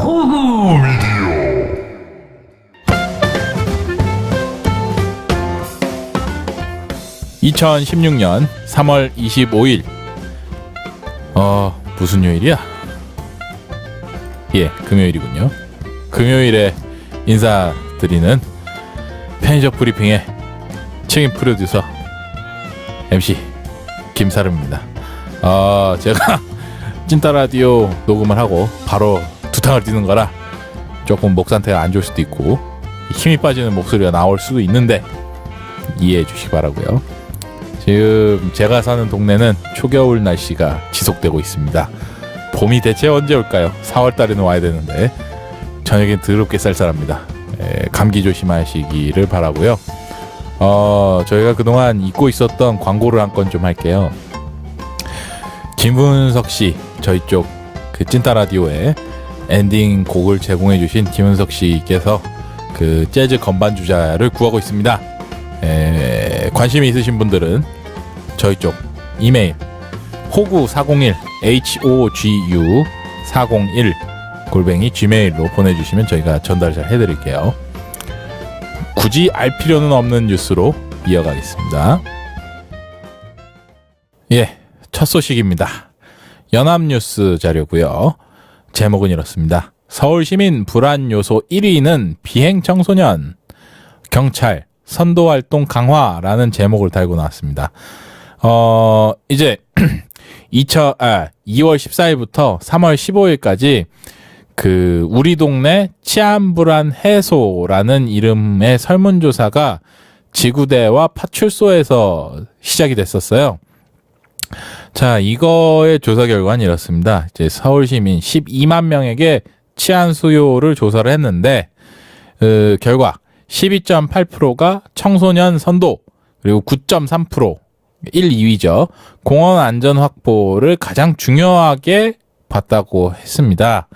호구 미디어. 2016년 3월 25일. 무슨 요일이야? 예, 금요일이군요. 금요일에 인사드리는 편의점 브리핑의 책임 프로듀서 MC 김사름입니다. 제가 찐따 라디오 녹음을 하고 바로 두탕을 뛰는 거라 조금 목 상태가 안 좋을 수도 있고 힘이 빠지는 목소리가 나올 수도 있는데 이해해 주시기 바라고요. 지금 제가 사는 동네는 초겨울 날씨가 지속되고 있습니다. 봄이 대체 언제 올까요? 4월 달에는 와야 되는데 저녁엔 더럽게 쌀쌀합니다. 감기 조심하시기를 바라고요. 저희가 그동안 잊고 있었던 광고를 한 건 좀 할게요. 김은석 씨, 저희 쪽 그 찐따 라디오에 엔딩 곡을 제공해 주신 김은석 씨께서 그 재즈 건반 주자를 구하고 있습니다. 관심이 있으신 분들은 저희 쪽 이메일 호구401 hogu401 @gmail로 보내주시면 저희가 전달 잘 해드릴게요. 굳이 알 필요는 없는 뉴스로 이어가겠습니다. 예, 첫 소식입니다. 연합뉴스 자료고요. 제목은 이렇습니다. 서울시민 불안 요소 1위는 비행 청소년, 경찰 선도활동 강화라는 제목을 달고 나왔습니다. 이제 2월 14일부터 3월 15일까지 그 우리 동네 치안불안 해소라는 이름의 설문조사가 지구대와 파출소에서 시작이 됐었어요. 자, 이거의 조사 결과는 이렇습니다. 이제 서울 시민 12만 명에게 치안 수요를 조사를 했는데 결과 12.8%가 청소년 선도, 그리고 9.3% 1, 2위죠. 공원 안전 확보를 가장 중요하게 봤다고 했습니다.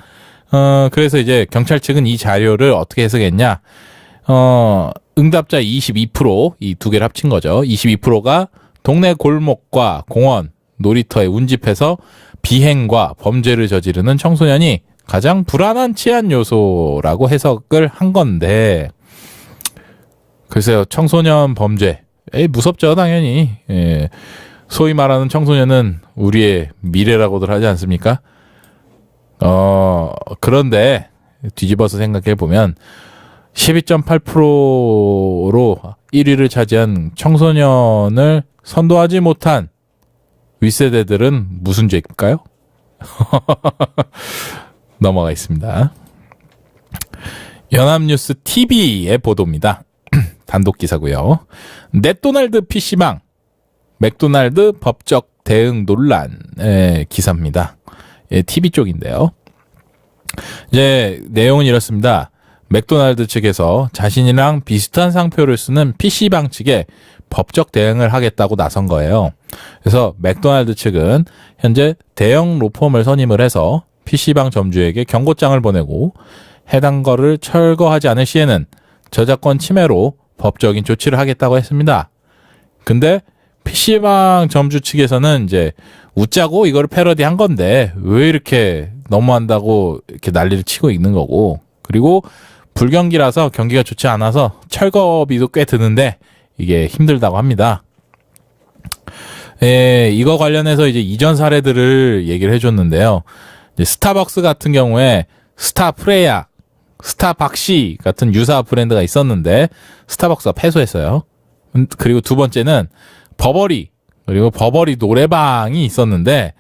그래서 이제 경찰 측은 이 자료를 어떻게 해석했냐? 응답자 22%, 이 두 개를 합친 거죠. 22%가 동네 골목과 공원, 놀이터에 운집해서 비행과 범죄를 저지르는 청소년이 가장 불안한 치안 요소라고 해석을 한 건데, 글쎄요, 청소년 범죄. 무섭죠, 당연히. 예. 소위 말하는 청소년은 우리의 미래라고들 하지 않습니까? 그런데 뒤집어서 생각해 보면 12.8%로 1위를 차지한 청소년을 선도하지 못한 윗세대들은 무슨 죄일까요? 넘어가겠습니다. 연합뉴스 TV의 보도입니다. 단독 기사고요. 넷도날드 PC방, 맥도날드 법적 대응 논란의 기사입니다. 예, TV 쪽인데요. 이제 내용은 이렇습니다. 맥도날드 측에서 자신이랑 비슷한 상표를 쓰는 PC방 측에 법적 대응을 하겠다고 나선 거예요. 그래서 맥도날드 측은 현재 대형 로펌을 선임을 해서 PC방 점주에게 경고장을 보내고 해당 거를 철거하지 않을 시에는 저작권 침해로 법적인 조치를 하겠다고 했습니다. 근데 PC방 점주 측에서는 이제 웃자고 이거를 패러디한 건데 왜 이렇게 너무한다고 이렇게 난리를 치고 있는 거고, 그리고 불경기라서 경기가 좋지 않아서 철거비도 꽤 드는데 이게 힘들다고 합니다. 예, 이거 관련해서 이제 이전 사례들을 얘기를 해줬는데요. 이제 스타벅스 같은 경우에 스타프레야, 스타박시 같은 유사 브랜드가 있었는데 스타벅스가 패소했어요. 그리고 두 번째는 버버리, 그리고 버버리 노래방이 있었는데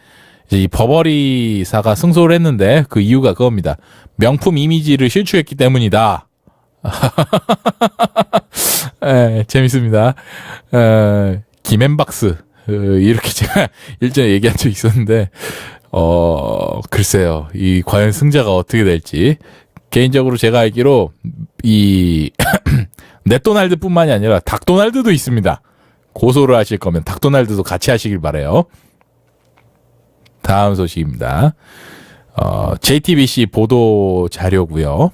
이제 이 버버리사가 승소를 했는데 그 이유가 그겁니다. 명품 이미지를 실추했기 때문이다. 예, 재밌습니다. 김앤박스 이렇게 제가 일전에 얘기한 적 있었는데 글쎄요, 이 과연 승자가 어떻게 될지. 개인적으로 제가 알기로 이 넷도날드뿐만이 아니라 닭도날드도 있습니다. 고소를 하실 거면 닭도날드도 같이 하시길 바래요. 다음 소식입니다. JTBC 보도 자료고요.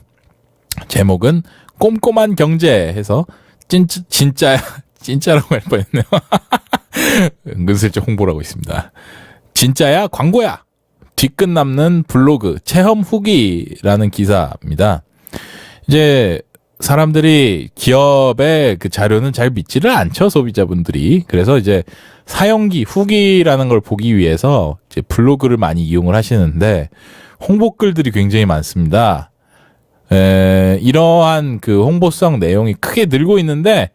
제목은 꼼꼼한 경제 해서 진짜라고 할 뻔했네요. 은근슬쩍 홍보를 하고 있습니다. 진짜야 광고야. 뒤끝 남는 블로그 체험 후기라는 기사입니다. 이제 사람들이 기업의 그 자료는 잘 믿지를 않죠, 소비자분들이. 그래서 이제 사용기 후기라는 걸 보기 위해서 이제 블로그를 많이 이용을 하시는데 홍보글들이 굉장히 많습니다. 이러한 그 홍보성 내용이 크게 늘고 있는데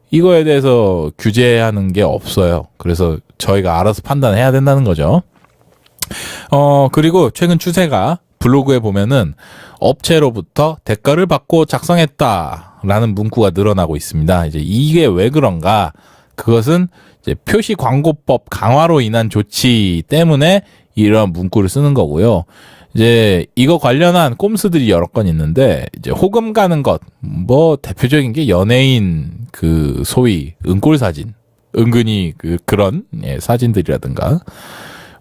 이거에 대해서 규제하는 게 없어요. 그래서 저희가 알아서 판단해야 된다는 거죠. 그리고 최근 추세가 블로그에 보면은 업체로부터 대가를 받고 작성했다라는 문구가 늘어나고 있습니다. 이제 이게 왜 그런가? 그것은 이제 표시 광고법 강화로 인한 조치 때문에 이런 문구를 쓰는 거고요. 이제 이거 관련한 꼼수들이 여러 건 있는데 이제 호금 가는 것, 뭐 대표적인 게 연예인 그 소위 은꼴 사진, 은근히 그런 사진들이라든가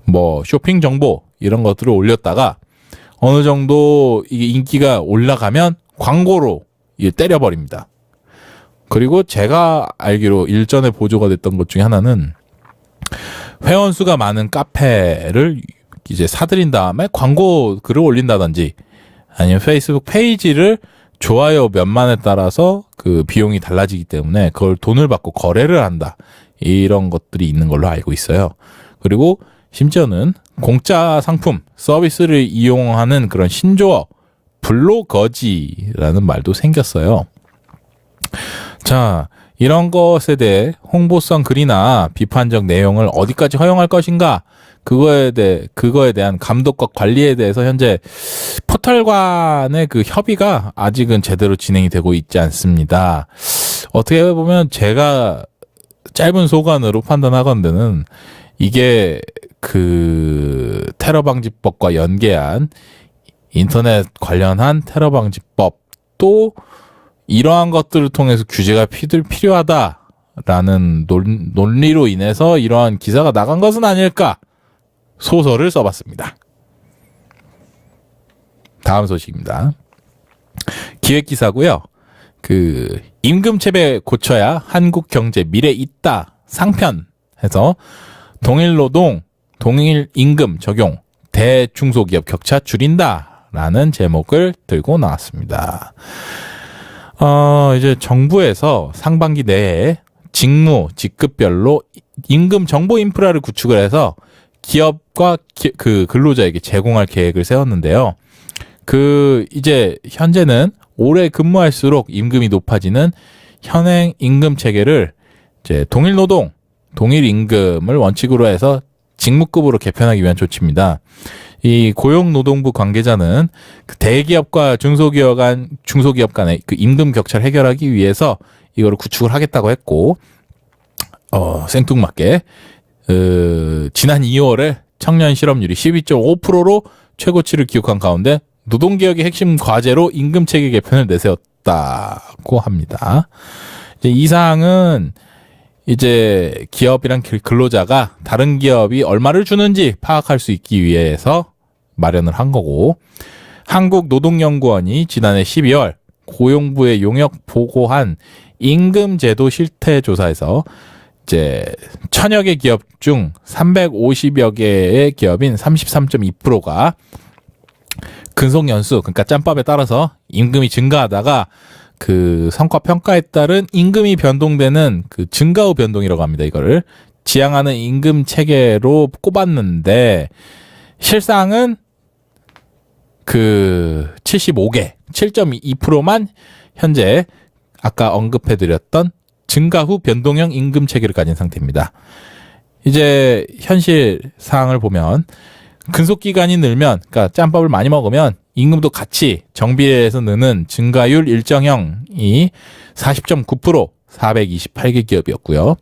뭐 쇼핑 정보 이런 것들을 올렸다가 어느 정도 이게 인기가 올라가면 광고로 때려버립니다. 그리고 제가 알기로 일전에 보조가 됐던 것 중에 하나는 회원수가 많은 카페를 이제 사들인 다음에 광고 글을 올린다든지 아니면 페이스북 페이지를 좋아요 몇만에 따라서 그 비용이 달라지기 때문에 그걸 돈을 받고 거래를 한다. 이런 것들이 있는 걸로 알고 있어요. 그리고 심지어는 공짜 상품, 서비스를 이용하는 그런 신조어, 블로거지라는 말도 생겼어요. 자, 이런 것에 대해 홍보성 글이나 비판적 내용을 어디까지 허용할 것인가? 그거에 대한 감독과 관리에 대해서 현재 포털 간의 그 협의가 아직은 제대로 진행이 되고 있지 않습니다. 어떻게 보면 제가 짧은 소관으로 판단하건대는 이게 그 테러 방지법과 연계한 인터넷 관련한 테러 방지법도 이러한 것들을 통해서 규제가 필요하다라는 논리로 인해서 이러한 기사가 나간 것은 아닐까 소설을 써봤습니다. 다음 소식입니다. 기획기사고요. 그 임금체계 고쳐야 한국 경제 미래 있다 상편 해서 동일노동, 동일임금 적용, 대중소기업 격차 줄인다라는 제목을 들고 나왔습니다. 이제 정부에서 상반기 내에 직무, 직급별로 임금 정보 인프라를 구축을 해서 기업과 그 근로자에게 제공할 계획을 세웠는데요. 이제 현재는 오래 근무할수록 임금이 높아지는 현행 임금 체계를 이제 동일노동, 동일임금을 원칙으로 해서 직무급으로 개편하기 위한 조치입니다. 이 고용노동부 관계자는 그 대기업과 중소기업 간의 그 임금 격차를 해결하기 위해서 이거를 구축을 하겠다고 했고, 생뚱맞게 지난 2월에 청년 실업률이 12.5%로 최고치를 기록한 가운데 노동개혁의 핵심 과제로 임금체계 개편을 내세웠다고 합니다. 이제 이 사항은 이제 기업이랑 근로자가 다른 기업이 얼마를 주는지 파악할 수 있기 위해서 마련을 한 거고, 한국노동연구원이 지난해 12월 고용부에 용역 보고한 임금제도 실태조사에서 이제 1000여 개 기업 중 350여 개의 기업인 33.2%가 근속연수, 그러니까 짬밥에 따라서 임금이 증가하다가 그 성과 평가에 따른 임금이 변동되는 그 증가 후 변동이라고 합니다. 이거를 지향하는 임금 체계로 꼽았는데 실상은 그 75개, 7.2%만 현재 아까 언급해드렸던 증가 후 변동형 임금 체계를 가진 상태입니다. 이제 현실 상황을 보면 근속기간이 늘면, 그러니까 짬밥을 많이 먹으면 임금도 같이 정비례해서 느는 증가율 일정형이 40.9%, 428개 기업이었고요.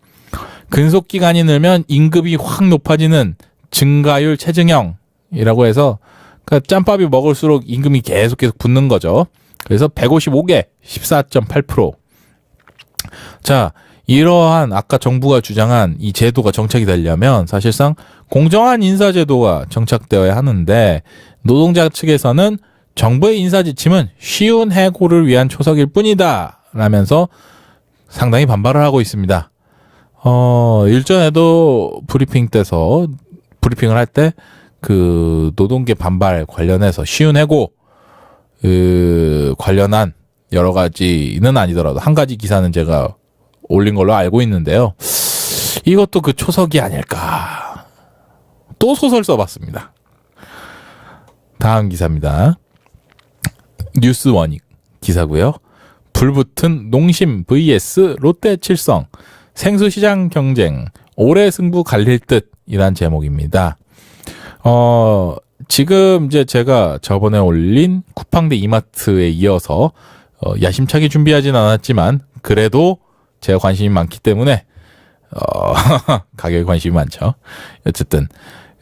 근속기간이 늘면 임금이 확 높아지는 증가율 체증형이라고 해서 그러니까 짬밥이 먹을수록 임금이 계속 붙는 거죠. 그래서 155개, 14.8%. 자, 이러한 아까 정부가 주장한 이 제도가 정착이 되려면 사실상 공정한 인사제도가 정착되어야 하는데 노동자 측에서는 정부의 인사지침은 쉬운 해고를 위한 초석일 뿐이다 라면서 상당히 반발을 하고 있습니다. 일전에도 브리핑을 할 때 그 노동계 반발 관련해서 쉬운 해고 관련한 여러 가지는 아니더라도 한 가지 기사는 제가 올린 걸로 알고 있는데요. 이것도 그 초석이 아닐까. 또 소설 써봤습니다. 다음 기사입니다. 뉴스원 기사고요. 불붙은 농심 vs 롯데 칠성 생수시장 경쟁 올해 승부 갈릴 듯이란 제목입니다. 지금 이제 제가 저번에 올린 쿠팡 대 이마트에 이어서 야심차게 준비하진 않았지만 그래도 제가 관심이 많기 때문에 가격에 관심이 많죠. 어쨌든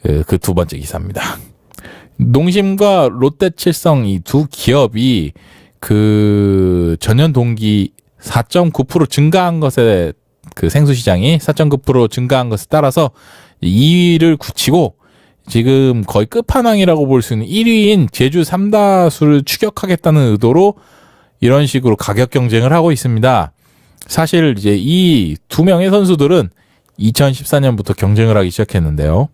그 두 번째 기사입니다. 농심과 롯데칠성 이 두 기업이 그 전년 동기 4.9% 증가한 것에 그 생수 시장이 4.9% 증가한 것에 따라서 2위를 굳히고 지금 거의 끝판왕이라고 볼 수 있는 1위인 제주 삼다수를 추격하겠다는 의도로 이런 식으로 가격 경쟁을 하고 있습니다. 사실 이제 이 두 명의 선수들은 2014년부터 경쟁을 하기 시작했는데요.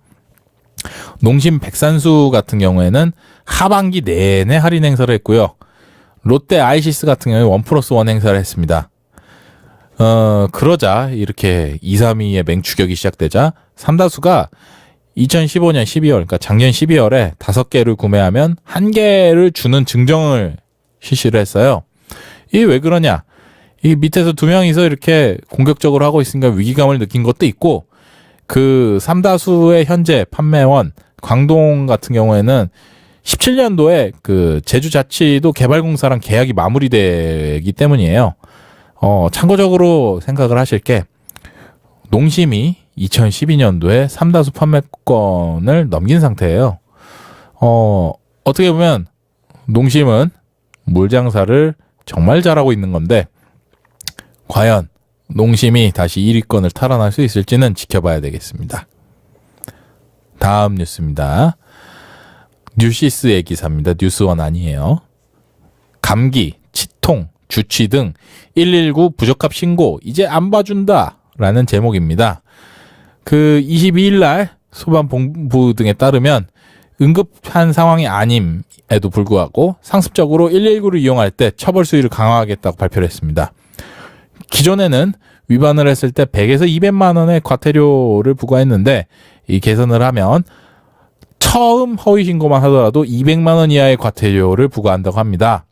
농심 백산수 같은 경우에는 하반기 내내 할인 행사를 했고요. 롯데 아이시스 같은 경우에 1+1 행사를 했습니다. 그러자 이렇게 2, 3위의 맹추격이 시작되자 삼다수가 2015년 12월, 그러니까 작년 12월에 5개를 구매하면 1개를 주는 증정을 실시를 했어요. 이게 왜 그러냐? 이 밑에서 두 명이서 이렇게 공격적으로 하고 있으니까 위기감을 느낀 것도 있고, 그 삼다수의 현재 판매원 광동 같은 경우에는 17년도에 그 제주자치도 개발공사랑 계약이 마무리되기 때문이에요. 참고적으로 생각을 하실 게 농심이 2012년도에 삼다수 판매권을 넘긴 상태예요. 어떻게 보면 농심은 물장사를 정말 잘하고 있는 건데 과연 농심이 다시 1위권을 탈환할 수 있을지는 지켜봐야 되겠습니다. 다음 뉴스입니다. 뉴시스의 기사입니다. 뉴스원 아니에요. 감기, 치통, 주치 등 119 부적합 신고 이제 안 봐준다 라는 제목입니다. 그 22일 날 소방본부 등에 따르면 응급한 상황이 아님에도 불구하고 상습적으로 119를 이용할 때 처벌 수위를 강화하겠다고 발표를 했습니다. 기존에는 위반을 했을 때 100에서 200만 원의 과태료를 부과했는데 이 개선을 하면 처음 허위 신고만 하더라도 200만 원 이하의 과태료를 부과한다고 합니다.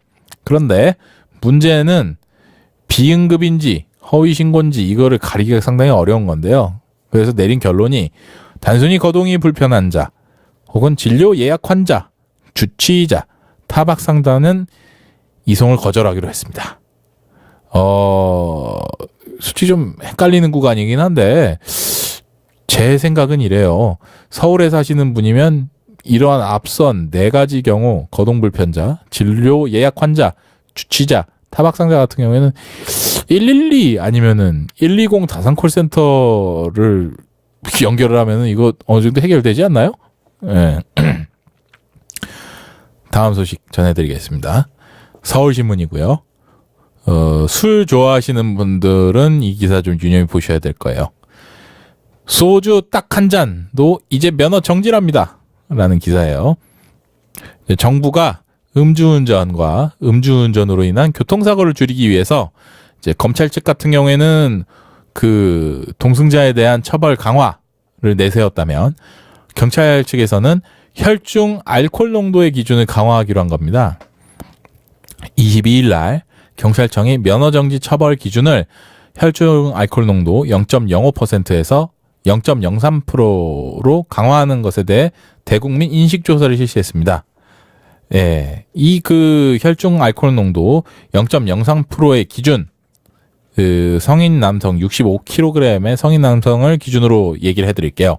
그런데 문제는 비응급인지 허위 신고인지 이거를 가리기가 상당히 어려운 건데요. 그래서 내린 결론이 단순히 거동이 불편한 자 혹은 진료 예약 환자, 주치의자, 타박 상담은 이송을 거절하기로 했습니다. 솔직히 좀 헷갈리는 구간이긴 한데 제 생각은 이래요. 서울에 사시는 분이면 이러한 앞선 4가지 경우 거동불편자, 진료 예약 환자, 주치자, 타박상자 같은 경우에는 112 아니면은 120 다산 콜센터를 연결을 하면은 이거 어느 정도 해결되지 않나요? 네. 다음 소식 전해드리겠습니다. 서울신문이고요. 술 좋아하시는 분들은 이 기사 좀 유념히 보셔야 될 거예요. 소주 딱 한 잔도 이제 면허 정지랍니다. 라는 기사예요. 정부가 음주운전과 음주운전으로 인한 교통사고를 줄이기 위해서 이제 검찰 측 같은 경우에는 그 동승자에 대한 처벌 강화를 내세웠다면 경찰 측에서는 혈중 알코올 농도의 기준을 강화하기로 한 겁니다. 22일 날 경찰청이 면허정지 처벌 기준을 혈중 알코올 농도 0.05%에서 0.03%로 강화하는 것에 대해 대국민 인식조사를 실시했습니다. 예, 이 그 혈중 알코올 농도 0.03%의 기준, 그 성인 남성 65kg의 성인 남성을 기준으로 얘기를 해드릴게요.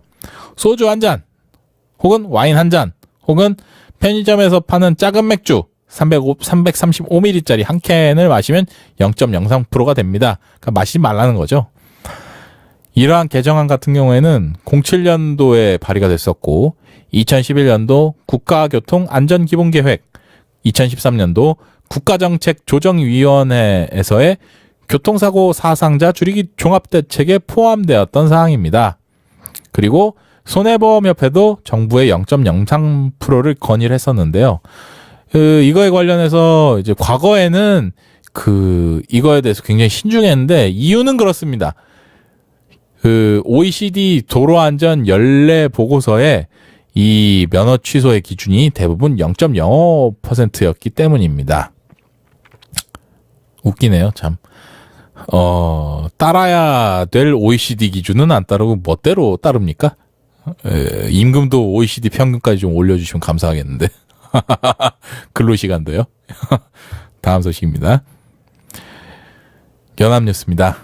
소주 한 잔, 혹은 와인 한 잔, 혹은 편의점에서 파는 작은 맥주 335ml짜리 한 캔을 마시면 0.03%가 됩니다. 그러니까 마시지 말라는 거죠. 이러한 개정안 같은 경우에는 07년도에 발의가 됐었고 2011년도 국가교통안전기본계획, 2013년도 국가정책조정위원회에서의 교통사고 사상자 줄이기 종합대책에 포함되었던 사항입니다. 그리고 손해보험협회도 정부의 0.03%를 건의를 했었는데요. 이거에 관련해서 이제 과거에는 이거에 대해서 굉장히 신중했는데 이유는 그렇습니다. OECD 도로안전 연례 보고서에 이 면허 취소의 기준이 대부분 0.05%였기 때문입니다. 웃기네요, 참. 따라야 될 OECD 기준은 안 따르고 멋대로 따릅니까? 임금도 OECD 평균까지 좀 올려주시면 감사하겠는데. 근로시간도요. 다음 소식입니다. 연합뉴스입니다.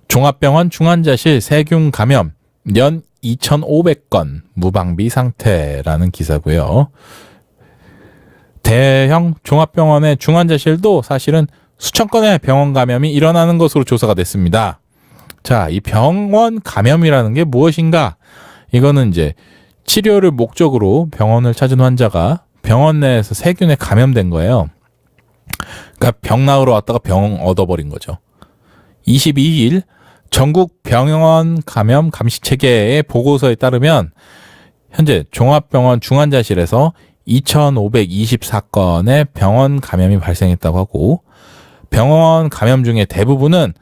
종합병원 중환자실 세균 감염 연 2,500건 무방비 상태라는 기사고요. 대형 종합병원의 중환자실도 사실은 수천 건의 병원 감염이 일어나는 것으로 조사가 됐습니다. 자, 이 병원 감염이라는 게 무엇인가? 이거는 이제 치료를 목적으로 병원을 찾은 환자가 병원 내에서 세균에 감염된 거예요. 그러니까 병 나으러 왔다가 병 얻어버린 거죠. 22일 전국 병원 감염 감시 체계의 보고서에 따르면 현재 종합병원 중환자실에서 2,524건의 병원 감염이 발생했다고 하고 병원 감염 중에 대부분은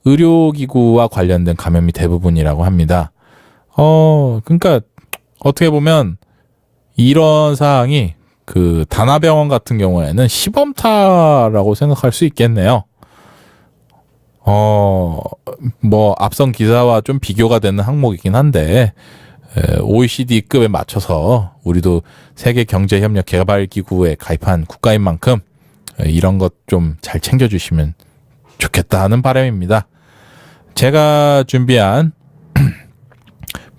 의료기구와 관련된 감염이 대부분이라고 합니다. 그러니까 어떻게 보면 이런 사항이 다나병원 같은 경우에는 시범타라고 생각할 수 있겠네요. 뭐 앞선 기사와 좀 비교가 되는 항목이긴 한데 OECD급에 맞춰서 우리도 세계경제협력개발기구에 가입한 국가인 만큼 이런 것 좀 잘 챙겨주시면 좋겠다 하는 바람입니다. 제가 준비한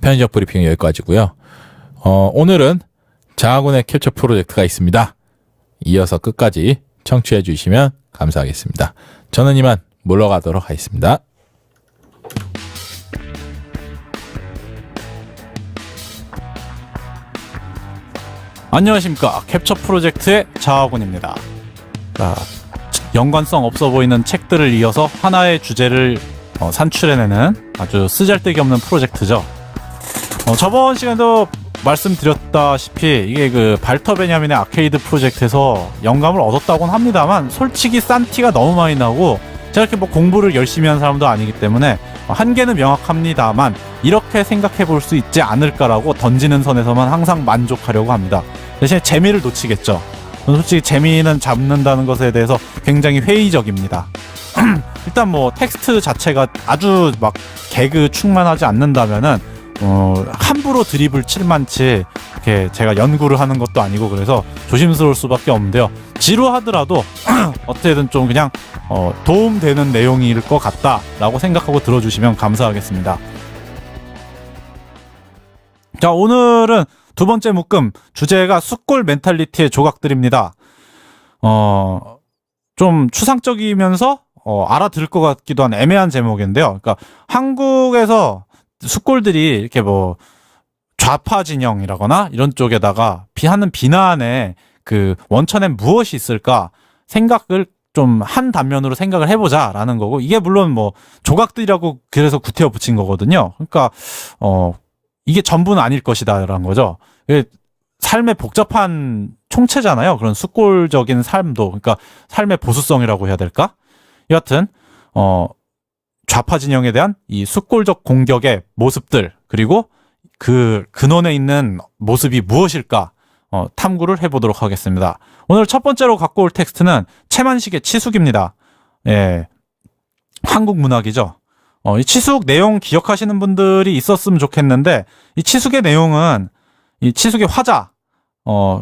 편의적 브리핑 여기까지고요. 오늘은 장하군의 캡처 프로젝트가 있습니다. 이어서 끝까지 청취해 주시면 감사하겠습니다. 저는 이만 물러가도록 하겠습니다. 안녕하십니까. 캡처 프로젝트의 자하군입니다. 연관성 없어 보이는 책들을 이어서 하나의 주제를 산출해내는 아주 쓰잘데기 없는 프로젝트죠. 저번 시간에도 말씀드렸다시피 이게 발터 베냐민의 아케이드 프로젝트에서 영감을 얻었다고는 합니다만 솔직히 싼 티가 너무 많이 나고 제가 이렇게 뭐 공부를 열심히 한 사람도 아니기 때문에 한계는 명확합니다만 이렇게 생각해 볼 수 있지 않을까라고 던지는 선에서만 항상 만족하려고 합니다. 대신에 재미를 놓치겠죠. 솔직히 재미는 잡는다는 것에 대해서 굉장히 회의적입니다. 일단 뭐 텍스트 자체가 아주 막 개그 충만하지 않는다면은 함부로 드립을 칠 만치 이렇게 제가 연구를 하는 것도 아니고 그래서 조심스러울 수밖에 없는데요. 지루하더라도 어떻게든 좀 그냥 도움되는 내용일 것 같다라고 생각하고 들어주시면 감사하겠습니다. 자, 오늘은 두 번째 묶음 주제가 숫골 멘탈리티의 조각들입니다. 좀 추상적이면서 알아들을 것 같기도 한 애매한 제목인데요. 그러니까 한국에서 숫골들이 이렇게 뭐 좌파 진영이라거나 이런 쪽에다가 하는 비난에 원천엔 무엇이 있을까 생각을 좀 한 단면으로 생각을 해보자라는 거고, 이게 물론 뭐 조각들이라고 그래서 구태여 붙인 거거든요. 그러니까 이게 전부는 아닐 것이다라는 거죠. 삶의 복잡한 총체잖아요. 그런 숫골적인 삶도, 그러니까 삶의 보수성이라고 해야 될까? 여하튼 좌파 진영에 대한 이 숫골적 공격의 모습들, 그리고 그 근원에 있는 모습이 무엇일까 탐구를 해보도록 하겠습니다. 오늘 첫 번째로 갖고 올 텍스트는 채만식의 치숙입니다. 예, 한국 문학이죠. 이 치숙 내용 기억하시는 분들이 있었으면 좋겠는데, 이 치숙의 내용은 이 치숙의 화자,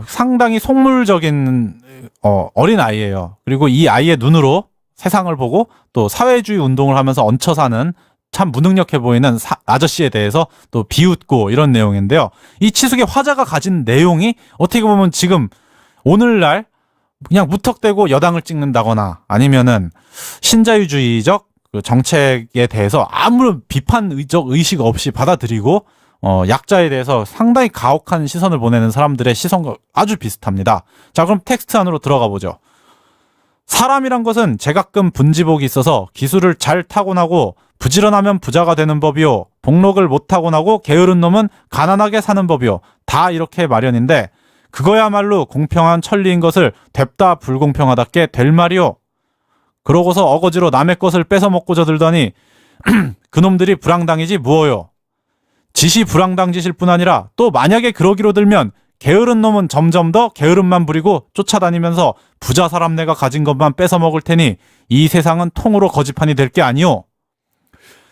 상당히 속물적인 어린 아이예요. 그리고 이 아이의 눈으로 세상을 보고 또 사회주의 운동을 하면서 얹혀 사는 참 무능력해 보이는 아저씨에 대해서 또 비웃고 이런 내용인데요. 이 치숙의 화자가 가진 내용이 어떻게 보면 지금 오늘날 그냥 무턱대고 여당을 찍는다거나 아니면은 신자유주의적 정책에 대해서 아무런 비판적 의식 없이 받아들이고 약자에 대해서 상당히 가혹한 시선을 보내는 사람들의 시선과 아주 비슷합니다. 자, 그럼 텍스트 안으로 들어가 보죠. 사람이란 것은 제각금 분지복이 있어서 기술을 잘 타고나고 부지런하면 부자가 되는 법이요. 복록을 못 타고나고 게으른 놈은 가난하게 사는 법이요. 다 이렇게 마련인데 그거야말로 공평한 천리인 것을 됩다 불공평하답게 될 말이요. 그러고서 어거지로 남의 것을 뺏어먹고자 들더니 그놈들이 불황당이지 무어요. 짓이 불황당짓일 뿐 아니라 또 만약에 그러기로 들면 게으른 놈은 점점 더 게으름만 부리고 쫓아다니면서 부자 사람네가 가진 것만 뺏어먹을 테니 이 세상은 통으로 거지판이 될 게 아니오.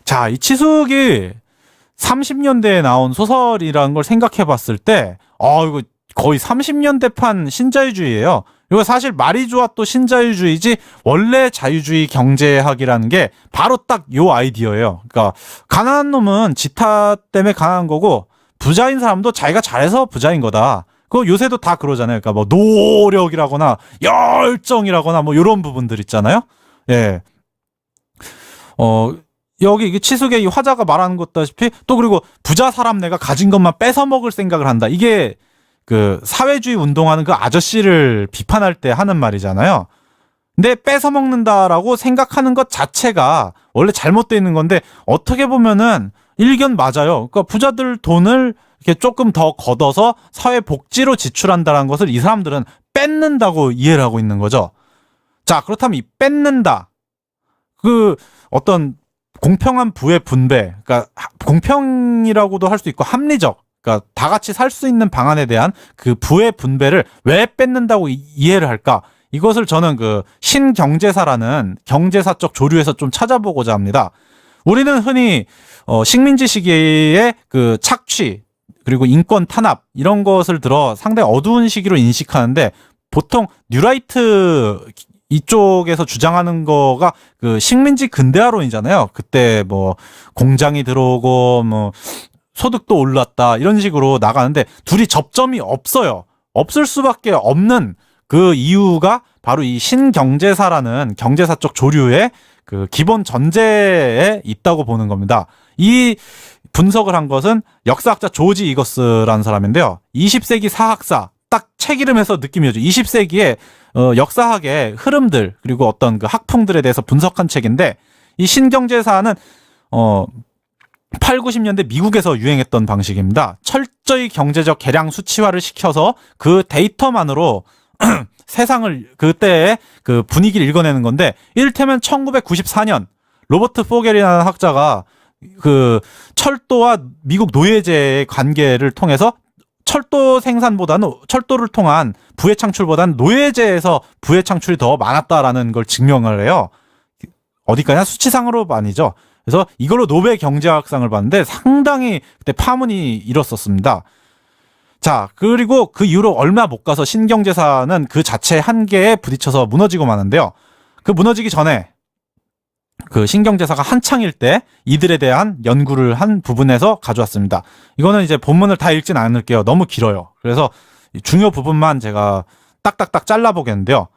자, 이 치숙이 30년대에 나온 소설이라는 걸 생각해 봤을 때 이거 거의 30년대판 신자유주의예요. 이거 사실 말이 좋아 또 신자유주의지 원래 자유주의 경제학이라는 게 바로 딱 요 아이디어예요. 그러니까 가난한 놈은 지타 때문에 가난한 거고 부자인 사람도 자기가 잘해서 부자인 거다. 그거 요새도 다 그러잖아요. 그러니까 뭐 노력이라거나 열정이라거나 뭐 이런 부분들 있잖아요. 예. 여기 이게 치숙의 이 화자가 말하는 것다시피 또 그리고 부자 사람 내가 가진 것만 뺏어 먹을 생각을 한다. 이게 그 사회주의 운동하는 그 아저씨를 비판할 때 하는 말이잖아요. 근데 뺏어 먹는다라고 생각하는 것 자체가 원래 잘못되어 있는 건데 어떻게 보면은 일견 맞아요. 그러니까 부자들 돈을 이렇게 조금 더 걷어서 사회 복지로 지출한다는 것을 이 사람들은 뺏는다고 이해를 하고 있는 거죠. 자, 그렇다면 이 뺏는다. 그 어떤 공평한 부의 분배, 그러니까 공평이라고도 할 수 있고 합리적, 그러니까 다 같이 살 수 있는 방안에 대한 그 부의 분배를 왜 뺏는다고 이해를 할까? 이것을 저는 그 신경제사라는 경제사적 조류에서 좀 찾아보고자 합니다. 우리는 흔히 식민지 시기의 그 착취 그리고 인권 탄압 이런 것을 들어 상당히 어두운 시기로 인식하는데 보통 뉴라이트 이쪽에서 주장하는 거가 그 식민지 근대화론이잖아요. 그때 뭐 공장이 들어오고 뭐 소득도 올랐다 이런 식으로 나가는데 둘이 접점이 없어요. 없을 수밖에 없는 그 이유가 바로 이 신경제사라는 경제사적 조류의 그 기본 전제에 있다고 보는 겁니다. 이 분석을 한 것은 역사학자 조지 이거스라는 사람인데요. 20세기 사학사 딱 책 이름에서 느낌이 오죠. 20세기의 역사학의 흐름들 그리고 어떤 그 학풍들에 대해서 분석한 책인데 이 신경제사는 8, 90년대 미국에서 유행했던 방식입니다. 철저히 경제적 계량 수치화를 시켜서 그 데이터만으로 세상을 그때의 그 분위기를 읽어내는 건데 이를테면 1994년 로버트 포겔이라는 학자가 그 철도와 미국 노예제의 관계를 통해서 철도 생산보다는 철도를 통한 부의 창출보다는 노예제에서 부의 창출이 더 많았다라는 걸 증명을 해요. 어디까지나 수치상으로 아니죠. 그래서 이걸로 노벨 경제학상을 받는데 상당히 그때 파문이 일었었습니다. 자, 그리고 그 이후로 얼마 못 가서 신경제사는 그 자체의 한계에 부딪혀서 무너지고 마는데요. 그 무너지기 전에 그 신경제사가 한창일 때 이들에 대한 연구를 한 부분에서 가져왔습니다. 이거는 이제 본문을 다 읽진 않을게요. 너무 길어요. 그래서 중요 부분만 제가 딱딱딱 잘라보겠는데요.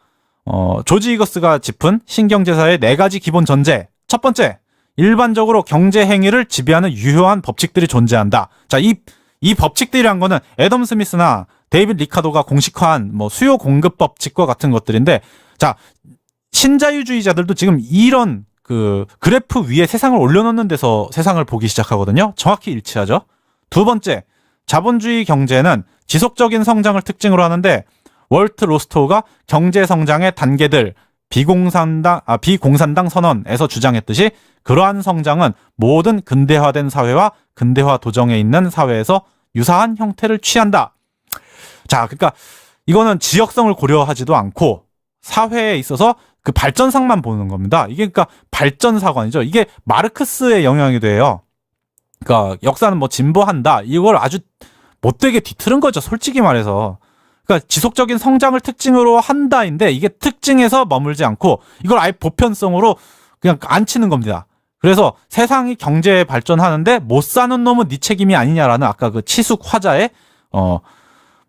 조지 이거스가 짚은 신경제사의 4가지 기본 전제. 첫 번째, 일반적으로 경제 행위를 지배하는 유효한 법칙들이 존재한다. 자, 이 법칙들이란 거는 애덤 스미스나 데이빗 리카도가 공식화한 뭐 수요 공급 법칙과 같은 것들인데, 자, 신자유주의자들도 지금 이런 그 그래프 위에 세상을 올려놓는 데서 세상을 보기 시작하거든요. 정확히 일치하죠. 두 번째, 자본주의 경제는 지속적인 성장을 특징으로 하는데 월트 로스토우가 경제 성장의 단계들 비공산당 선언에서 주장했듯이 그러한 성장은 모든 근대화된 사회와 근대화 도정에 있는 사회에서 유사한 형태를 취한다. 자, 그러니까 이거는 지역성을 고려하지도 않고 사회에 있어서 그 발전상만 보는 겁니다. 이게 그러니까 발전사관이죠. 이게 마르크스의 영향이 돼요. 그러니까 역사는 뭐 진보한다. 이걸 아주 못되게 뒤틀은 거죠. 솔직히 말해서. 그러니까 지속적인 성장을 특징으로 한다인데 이게 특징에서 머물지 않고 이걸 아예 보편성으로 그냥 안 치는 겁니다. 그래서 세상이 경제 발전하는데 못 사는 놈은 네 책임이 아니냐라는 아까 그 치숙 화자의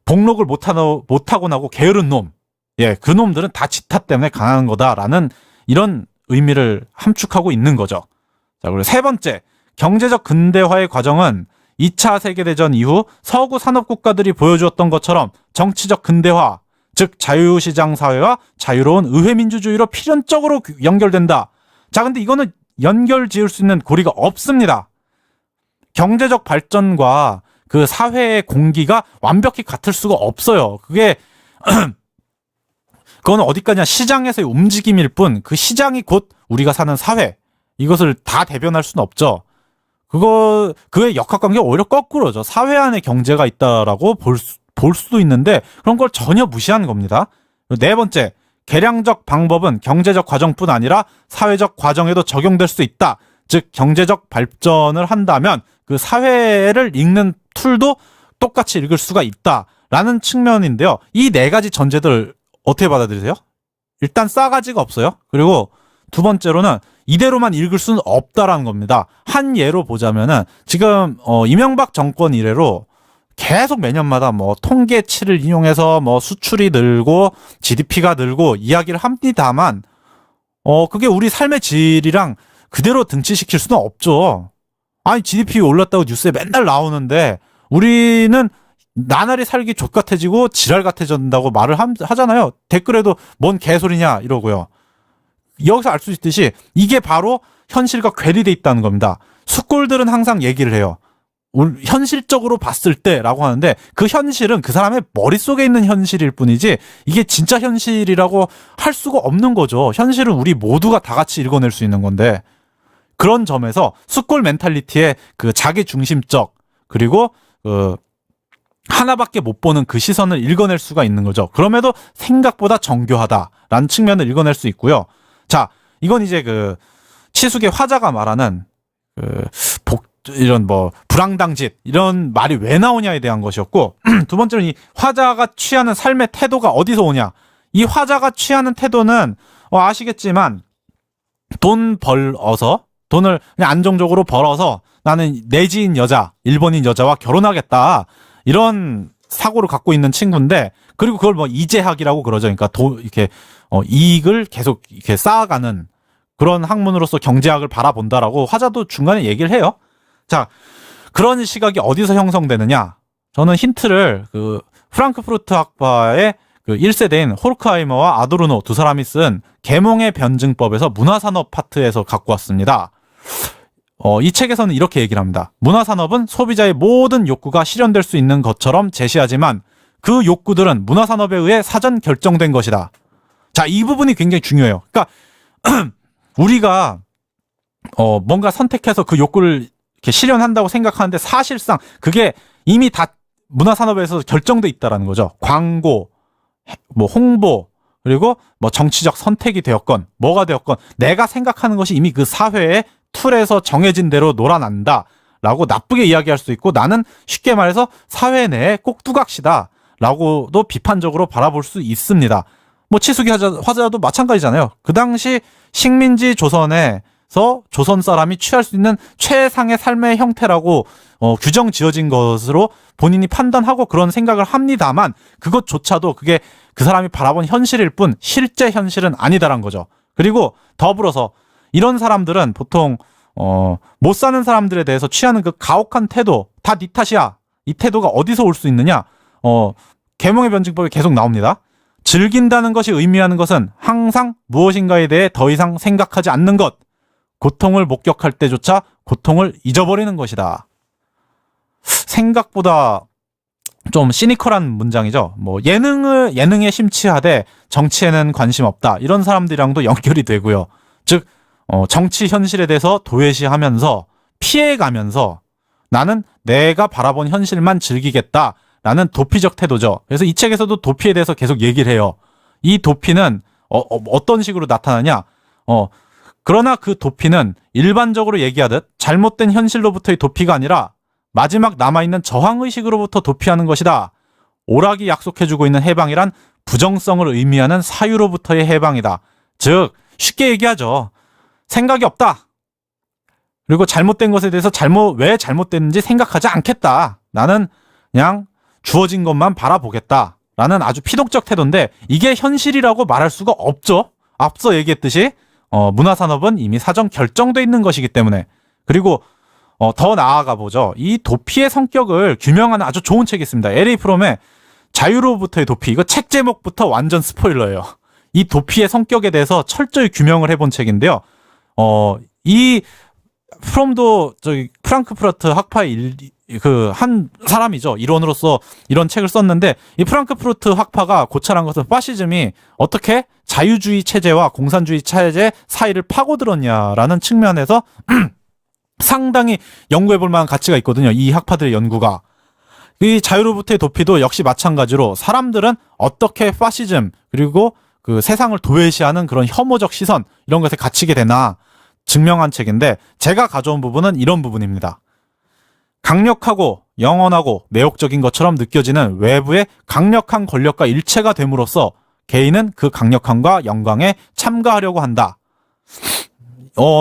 복록을 못하고 나고 게으른 놈. 예, 그 놈들은 다 지타 때문에 강한 거다라는 이런 의미를 함축하고 있는 거죠. 자, 그리고 세 번째, 경제적 근대화의 과정은 2차 세계대전 이후 서구 산업국가들이 보여주었던 것처럼 정치적 근대화, 즉 자유시장 사회와 자유로운 의회민주주의로 필연적으로 연결된다. 자, 근데 이거는 연결 지을 수 있는 고리가 없습니다. 경제적 발전과 그 사회의 공기가 완벽히 같을 수가 없어요. 그건 어디까지나 시장에서의 움직임일 뿐, 그 시장이 곧 우리가 사는 사회, 이것을 다 대변할 수는 없죠. 그의 역학관계가 오히려 거꾸로죠. 사회 안에 경제가 있다라고 볼 수도 있는데 그런 걸 전혀 무시한 겁니다. 네 번째, 계량적 방법은 경제적 과정뿐 아니라 사회적 과정에도 적용될 수 있다. 즉 경제적 발전을 한다면 그 사회를 읽는 툴도 똑같이 읽을 수가 있다라는 측면인데요. 이 네 가지 전제들 어떻게 받아들이세요? 일단 싸가지가 없어요. 그리고 두 번째로는 이대로만 읽을 수는 없다라는 겁니다. 한 예로 보자면은 지금 이명박 정권 이래로 계속 매년마다 뭐 통계치를 이용해서 뭐 수출이 늘고 GDP가 늘고 이야기를 합니다만 그게 우리 삶의 질이랑 그대로 등치시킬 수는 없죠. 아니 GDP 올랐다고 뉴스에 맨날 나오는데 우리는 나날이 살기 족같아지고 지랄 같아진다고 말을 하잖아요. 댓글에도 뭔 개소리냐 이러고요. 여기서 알 수 있듯이 이게 바로 현실과 괴리돼 있다는 겁니다. 숙골들은 항상 얘기를 해요. 현실적으로 봤을 때라고 하는데 그 현실은 그 사람의 머릿속에 있는 현실일 뿐이지 이게 진짜 현실이라고 할 수가 없는 거죠. 현실은 우리 모두가 다 같이 읽어낼 수 있는 건데 그런 점에서 숙골 멘탈리티의 그 자기 중심적 그리고 하나밖에 못 보는 그 시선을 읽어낼 수가 있는 거죠. 그럼에도 생각보다 정교하다라는 측면을 읽어낼 수 있고요. 자, 이건 이제 그 치숙의 화자가 말하는 이런 뭐 불황당짓 이런 말이 왜 나오냐에 대한 것이었고 두 번째는 이 화자가 취하는 삶의 태도가 어디서 오냐. 이 화자가 취하는 태도는 아시겠지만 돈을 그냥 안정적으로 벌어서 나는 내지인 여자, 일본인 여자와 결혼하겠다. 이런 사고를 갖고 있는 친구인데 그리고 그걸 뭐 이재학이라고 그러죠. 그러니까 이렇게 이익을 계속 이렇게 쌓아가는 그런 학문으로서 경제학을 바라본다라고 화자도 중간에 얘기를 해요. 자, 그런 시각이 어디서 형성되느냐? 저는 힌트를 그 프랑크푸르트 학파의 그 1세대인 호르크하이머와 아도르노 두 사람이 쓴 계몽의 변증법에서 문화산업 파트에서 갖고 왔습니다. 이 책에서는 이렇게 얘기를 합니다. 문화산업은 소비자의 모든 욕구가 실현될 수 있는 것처럼 제시하지만 그 욕구들은 문화산업에 의해 사전 결정된 것이다. 자, 이 부분이 굉장히 중요해요. 그러니까 우리가 뭔가 선택해서 그 욕구를 이렇게 실현한다고 생각하는데 사실상 그게 이미 다 문화산업에서 결정돼 있다라는 거죠. 광고, 뭐 홍보, 그리고 뭐 정치적 선택이 되었건 뭐가 되었건 내가 생각하는 것이 이미 그 사회의 틀에서 정해진 대로 놀아난다라고 나쁘게 이야기할 수 있고 나는 쉽게 말해서 사회 내에 꼭두각시다라고도 비판적으로 바라볼 수 있습니다. 뭐 치숙이 화자도 마찬가지잖아요. 그 당시 식민지 조선에서 조선 사람이 취할 수 있는 최상의 삶의 형태라고 규정 지어진 것으로 본인이 판단하고 그런 생각을 합니다만 그것조차도 그게 그 사람이 바라본 현실일 뿐 실제 현실은 아니다란 거죠. 그리고 더불어서 이런 사람들은 보통 못 사는 사람들에 대해서 취하는 그 가혹한 태도 다 네 탓이야. 이 태도가 어디서 올 수 있느냐? 계몽의 변증법이 계속 나옵니다. 즐긴다는 것이 의미하는 것은 항상 무엇인가에 대해 더 이상 생각하지 않는 것. 고통을 목격할 때조차 고통을 잊어버리는 것이다. 생각보다 좀 시니컬한 문장이죠. 뭐 예능에 심취하되 정치에는 관심 없다. 이런 사람들이랑도 연결이 되고요. 즉 정치 현실에 대해서 도외시하면서 피해가면서 나는 내가 바라본 현실만 즐기겠다라는 도피적 태도죠. 그래서 이 책에서도 도피에 대해서 계속 얘기를 해요. 이 도피는 어떤 식으로 나타나냐? 그러나 그 도피는 일반적으로 얘기하듯 잘못된 현실로부터의 도피가 아니라 마지막 남아있는 저항의식으로부터 도피하는 것이다. 오락이 약속해주고 있는 해방이란 부정성을 의미하는 사유로부터의 해방이다. 즉 쉽게 얘기하죠. 생각이 없다. 그리고 잘못된 것에 대해서 왜 잘못됐는지 생각하지 않겠다. 나는 그냥 주어진 것만 바라보겠다. 라는 아주 피독적 태도인데 이게 현실이라고 말할 수가 없죠. 앞서 얘기했듯이 문화산업은 이미 사전 결정돼 있는 것이기 때문에. 그리고 더 나아가 보죠. 이 도피의 성격을 규명하는 아주 좋은 책이 있습니다. L.A. 프롬의 자유로부터의 도피, 이거 책 제목부터 완전 스포일러예요. 이 도피의 성격에 대해서 철저히 규명을 해본 책인데요. 이 프롬도 저기 프랑크푸르트 학파의 한 사람이죠. 일원으로서 이런 책을 썼는데, 이 프랑크푸르트 학파가 고찰한 것은 파시즘이 어떻게 자유주의 체제와 공산주의 체제 사이를 파고들었냐라는 측면에서 상당히 연구해볼 만한 가치가 있거든요. 이 학파들의 연구가. 이 자유로부터의 도피도 역시 마찬가지로 사람들은 어떻게 파시즘 그리고 그 세상을 도외시하는 그런 혐오적 시선 이런 것에 갇히게 되나 증명한 책인데, 제가 가져온 부분은 이런 부분입니다. 강력하고 영원하고 매혹적인 것처럼 느껴지는 외부의 강력한 권력과 일체가 됨으로써 개인은 그 강력함과 영광에 참가하려고 한다.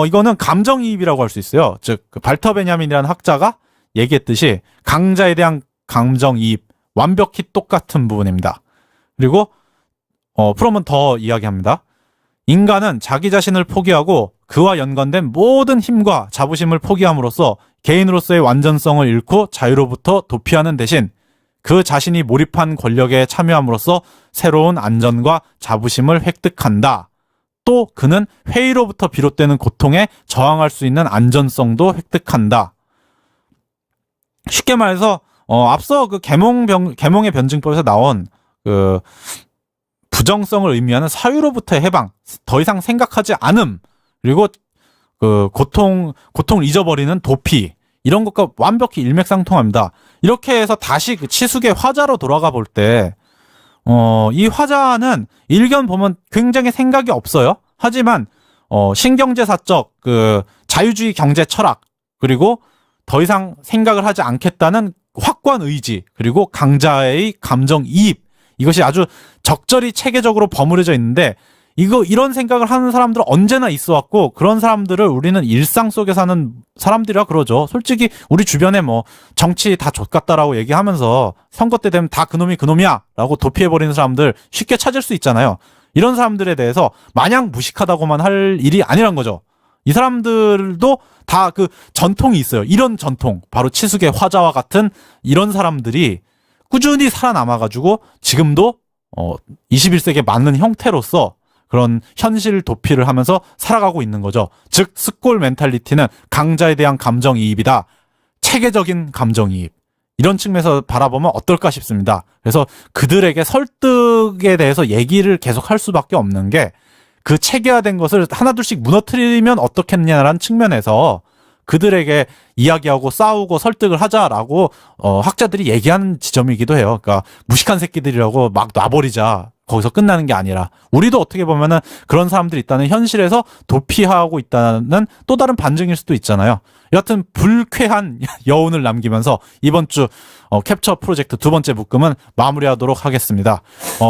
이거는 감정이입이라고 할 수 있어요. 즉, 그 발터 베냐민이라는 학자가 얘기했듯이 강자에 대한 감정이입, 완벽히 똑같은 부분입니다. 그리고 프롬은 더 이야기합니다. 인간은 자기 자신을 포기하고 그와 연관된 모든 힘과 자부심을 포기함으로써 개인으로서의 완전성을 잃고 자유로부터 도피하는 대신 그 자신이 몰입한 권력에 참여함으로써 새로운 안전과 자부심을 획득한다. 또 그는 회의로부터 비롯되는 고통에 저항할 수 있는 안전성도 획득한다. 쉽게 말해서 앞서 그 계몽의 변증법에서 나온 그 부정성을 의미하는 사유로부터의 해방, 더 이상 생각하지 않음, 그리고 그 고통을 잊어버리는 도피, 이런 것과 완벽히 일맥상통합니다. 이렇게 해서 다시 그 치숙의 화자로 돌아가 볼 때, 이 화자는 일견 보면 굉장히 생각이 없어요. 하지만 신경제사적 그 자유주의 경제 철학, 그리고 더 이상 생각을 하지 않겠다는 확고한 의지, 그리고 강자의 감정이입, 이것이 아주 적절히 체계적으로 버무려져 있는데, 이런 생각을 하는 사람들은 언제나 있어 왔고, 그런 사람들을 우리는 일상 속에 사는 사람들이라 그러죠. 솔직히 우리 주변에 뭐 정치 다 족같다라고 얘기하면서 선거 때 되면 다 그놈이야 라고 도피해버리는 사람들 쉽게 찾을 수 있잖아요. 이런 사람들에 대해서 마냥 무식하다고만 할 일이 아니란 거죠. 이 사람들도 다 그 전통이 있어요. 이런 전통, 바로 치숙의 화자와 같은 이런 사람들이 꾸준히 살아남아가지고 지금도 21세기에 맞는 형태로서 그런 현실 도피를 하면서 살아가고 있는 거죠. 즉 스콜 멘탈리티는 강자에 대한 감정이입이다. 체계적인 감정이입. 이런 측면에서 바라보면 어떨까 싶습니다. 그래서 그들에게 설득에 대해서 얘기를 계속 할 수밖에 없는 게, 그 체계화된 것을 하나둘씩 무너뜨리면 어떻겠냐라는 측면에서 그들에게 이야기하고 싸우고 설득을 하자라고 학자들이 얘기하는 지점이기도 해요. 그러니까 무식한 새끼들이라고 막 놔버리자, 거기서 끝나는 게 아니라 우리도 어떻게 보면은 그런 사람들이 있다는 현실에서 도피하고 있다는 또 다른 반증일 수도 있잖아요. 여하튼 불쾌한 여운을 남기면서 이번 주 캡처 프로젝트 두 번째 묶음은 마무리하도록 하겠습니다.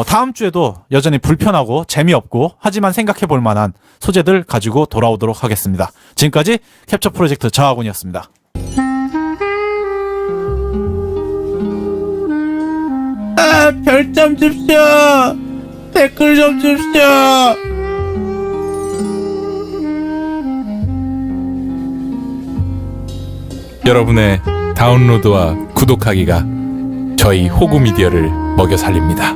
다음 주에도 여전히 불편하고 재미없고 하지만 생각해 볼 만한 소재들 가지고 돌아오도록 하겠습니다. 지금까지 캡처 프로젝트 저하군이었습니다. 별점 줍쇼. 댓글 좀 줍쇼. 여러분의 다운로드와 구독하기가 저희 호구 미디어를 먹여 살립니다.